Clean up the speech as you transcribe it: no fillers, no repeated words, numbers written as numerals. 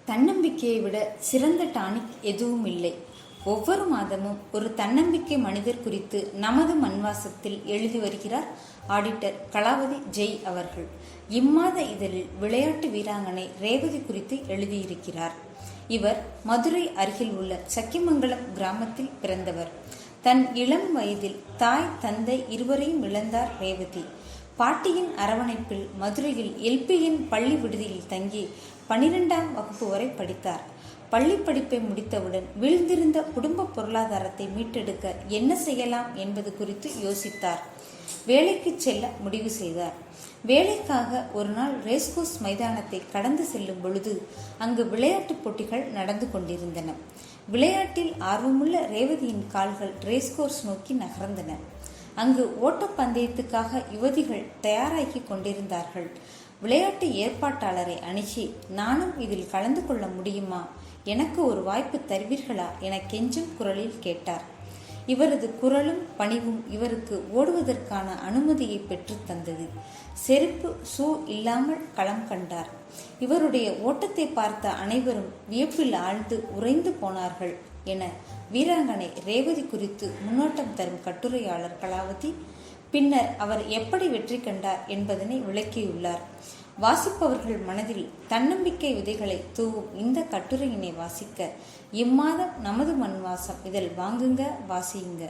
தன்னம்பிக்கையை விட சிறந்த டானிக் எதுவும் இல்லை. ஒவ்வொரு மாதமும் ஒரு தன்னம்பிக்கை மனிதர் குறித்து நமது மண்வாசத்தில் எழுதி வருகிறார் ஆடிட்டர் கலாவதி ஜெய் அவர்கள். இம்மாத இதழில் விளையாட்டு வீராங்கனை ரேவதி குறித்து எழுதியிருக்கிறார். இவர் மதுரை அருகில் உள்ள சக்கிமங்கலம் கிராமத்தில் பிறந்தவர். தன் இளம் வயதில் தாய் தந்தை இருவரையும் இழந்தார் ரேவதி. பாட்டியின் அரவணைப்பில் மதுரையில் எல்பியின் பள்ளி விடுதியில் தங்கி 12ஆம் வகுப்பு வரை படித்தார். பள்ளி படிப்பை முடித்தவுடன் வீழ்ந்திருந்த குடும்ப பொருளாதாரத்தை மீட்டெடுக்க என்ன செய்யலாம் என்பது குறித்து யோசித்தார். வேலைக்கு செல்ல முடிவு செய்தார். வேலைக்காக ஒரு நாள் ரேஸ்கோர்ஸ் மைதானத்தை கடந்து செல்லும் பொழுது அங்கு விளையாட்டுப் போட்டிகள் நடந்து கொண்டிருந்தன. விளையாட்டில் ஆர்வமுள்ள ரேவதியின் கால்கள் ரேஸ்கோர்ஸ் நோக்கி நகர்ந்தன. அங்கு ஓட்டப்பந்தயத்துக்காக யுவதிகள் தயாராகி கொண்டிருந்தார்கள். விளையாட்டு ஏற்பாட்டாளரை அணுகி, நானும் இதில் கலந்து கொள்ள முடியுமா, எனக்கு ஒரு வாய்ப்பு தருவீர்களா என கெஞ்சும் குரலில் கேட்டார். இவரது குரலும் பணிவும் இவருக்கு ஓடுவதற்கான அனுமதியை பெற்று தந்தது. செருப்பு ஷூ இல்லாமல் களம் கண்டார். இவருடைய ஓட்டத்தை பார்த்த அனைவரும் வியப்பில் ஆழ்ந்து உறைந்து போனார்கள் என வீராங்கனை ரேவதி குறித்து முன்னோட்டம் தரும் கட்டுரையாளர் கலாவதி பின்னர் அவர் எப்படி வெற்றி கண்டார் என்பதனை விளக்கியுள்ளார். வாசிப்பவர்கள் மனதில் தன்னம்பிக்கை விதைகளை தூவும் இந்த கட்டுரையினை வாசிக்க இம்மாதம் நமது மண்வாசம் இதழ் வாங்குங்க, வாசியுங்க.